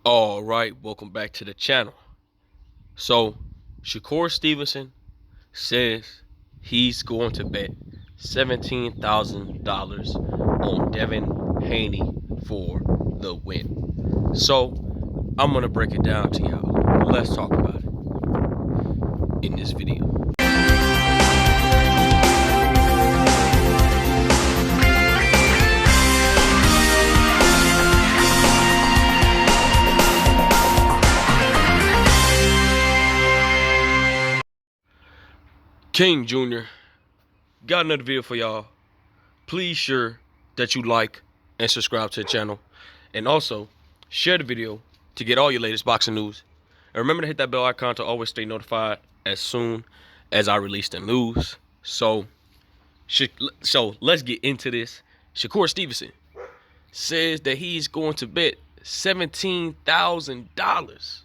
All right, welcome back to the channel. So, Shakur Stevenson says he's going to bet $17,000 on Devin Haney for the win. So, I'm going to break it down to y'all. Let's talk about it in this video. King Jr. got another video for y'all. Please sure that you like and subscribe to the channel. And also, share the video to get all your latest boxing news. And remember to hit that bell icon to always stay notified as soon as I release the news. So let's get into this. Shakur Stevenson says that he's going to bet $17,000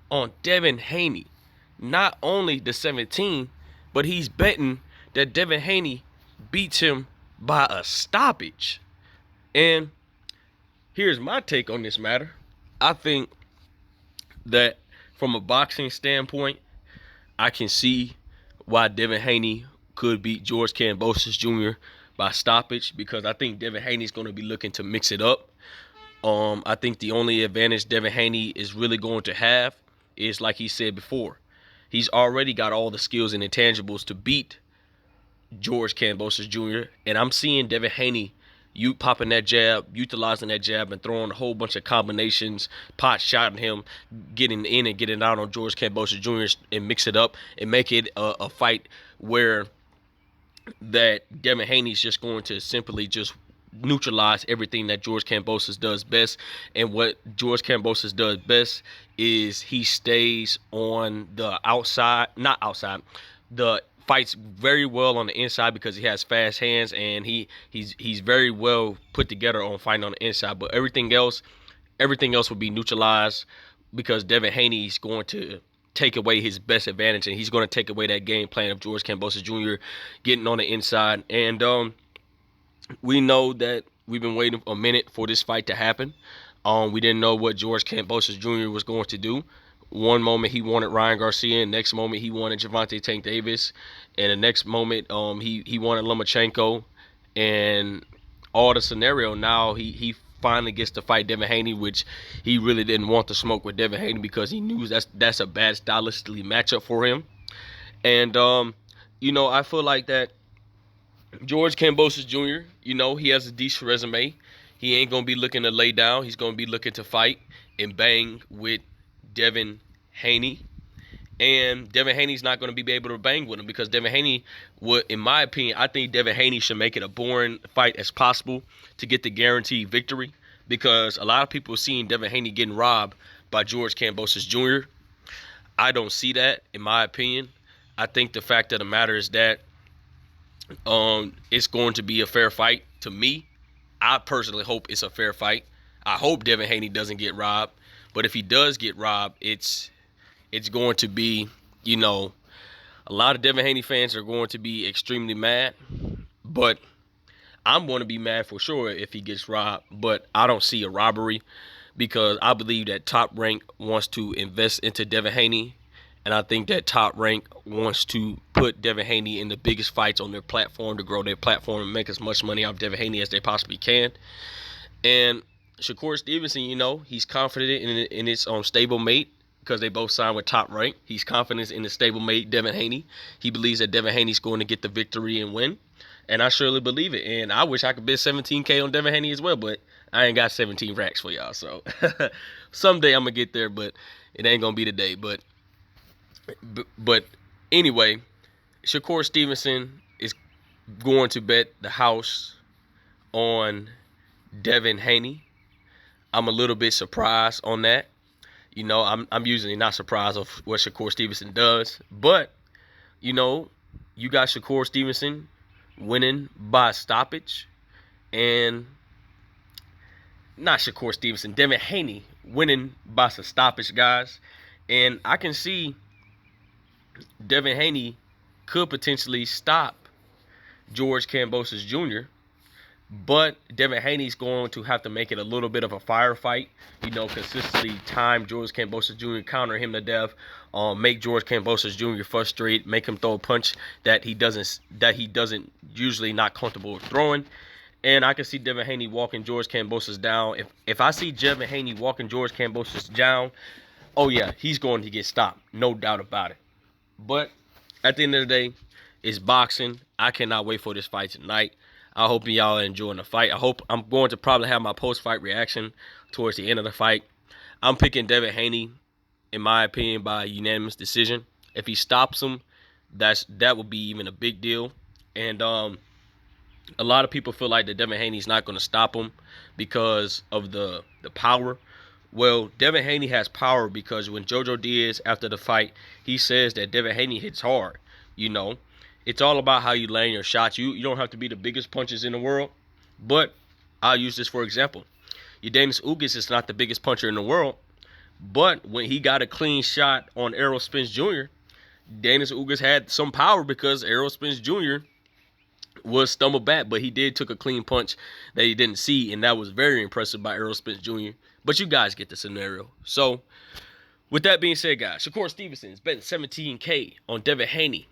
on Devin Haney. Not only the 17, but he's betting that Devin Haney beats him by a stoppage. And here's my take on this matter. I think that from a boxing standpoint, I can see why Devin Haney could beat George Kambosos Jr. by stoppage, because I think Devin Haney's going to be looking to mix it up. I think the only advantage Devin Haney is really going to have is, like he said before, he's already got all the skills and intangibles to beat George Kambosos Jr. And I'm seeing Devin Haney popping that jab, utilizing that jab, and throwing a whole bunch of combinations, pot shotting him, getting in and getting out on George Kambosos Jr. and mix it up and make it a fight where that Devin Haney's just going to simply just neutralize everything that George Kambosos does best. And what George Kambosos does best is he stays on the outside, not outside, the fights very well on the inside because he has fast hands, and he's very well put together on fighting on the inside. But everything else will be neutralized because Devin Haney's going to take away his best advantage, and he's going to take away that game plan of George Kambosos Jr. getting on the inside. And we know that we've been waiting a minute for this fight to happen. We didn't know what George Kambosos Jr. was going to do. One moment he wanted Ryan Garcia, and next moment he wanted Gervonta Tank Davis, and the next moment he wanted Lomachenko, and all the scenario now he finally gets to fight Devin Haney, which he really didn't want to smoke with Devin Haney because he knew that's a bad stylistically matchup for him. And I feel like that George Kambosos Jr., he has a decent resume. He ain't going to be looking to lay down. He's going to be looking to fight and bang with Devin Haney. And Devin Haney's not going to be able to bang with him because Devin Haney would, in my opinion, I think Devin Haney should make it a boring fight as possible to get the guaranteed victory, because a lot of people are seeing Devin Haney getting robbed by George Kambosos Jr. I don't see that, in my opinion. I think the fact of the matter is that it's going to be a fair fight to me. I personally hope it's a fair fight. I hope Devin Haney doesn't get robbed. But if he does get robbed, it's going to be, a lot of Devin Haney fans are going to be extremely mad. But I'm going to be mad for sure if he gets robbed. But I don't see a robbery because I believe that Top Rank wants to invest into Devin Haney. And I think that Top Rank wants to put Devin Haney in the biggest fights on their platform to grow their platform and make as much money out of Devin Haney as they possibly can. And Shakur Stevenson, he's confident in his stablemate because they both signed with Top Rank. He's confident in his stablemate, Devin Haney. He believes that Devin Haney's going to get the victory and win. And I surely believe it. And I wish I could bet $17K on Devin Haney as well, but I ain't got 17 racks for y'all. So someday I'm going to get there, but it ain't going to be today. But anyway, Shakur Stevenson is going to bet the house on Devin Haney. I'm a little bit surprised on that. I'm usually not surprised of what Shakur Stevenson does. But, you got Shakur Stevenson winning by stoppage. And not Shakur Stevenson, Devin Haney winning by some stoppage, guys. And I can see Devin Haney could potentially stop George Kambosos Jr. But Devin Haney's going to have to make it a little bit of a firefight. Consistently time George Kambosos Jr. counter him to death. Make George Kambosos Jr. frustrate. Make him throw a punch that he doesn't usually not comfortable throwing. And I can see Devin Haney walking George Kambosos down. If I see Devin Haney walking George Kambosos down, oh yeah, he's going to get stopped. No doubt about it. But at the end of the day, it's boxing. I cannot wait for this fight tonight. I hope y'all are enjoying the fight. I'm going to probably have my post-fight reaction towards the end of the fight. I'm picking Devin Haney, in my opinion, by unanimous decision. If he stops him, that would be even a big deal. And a lot of people feel like that Devin Haney's not going to stop him because of the power. Well, Devin Haney has power because when JoJo Diaz, after the fight, he says that Devin Haney hits hard. It's all about how you land your shots. You don't have to be the biggest punches in the world, but I'll use this for example. Dennis Ugas is not the biggest puncher in the world, but when he got a clean shot on Errol Spence Jr., Dennis Ugas had some power because Errol Spence Jr. was stumbled back, but he took a clean punch that he didn't see, and that was very impressive by Errol Spence Jr. But you guys get the scenario. So, with that being said, guys, Shakur Stevenson is betting $17K on Devin Haney.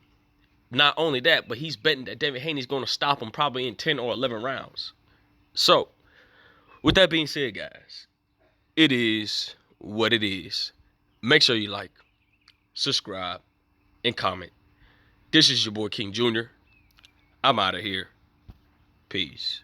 Not only that, but he's betting that Devin Haney's going to stop him probably in 10 or 11 rounds. So, with that being said, guys, it is what it is. Make sure you like, subscribe, and comment. This is your boy King Jr. I'm out of here. Peace.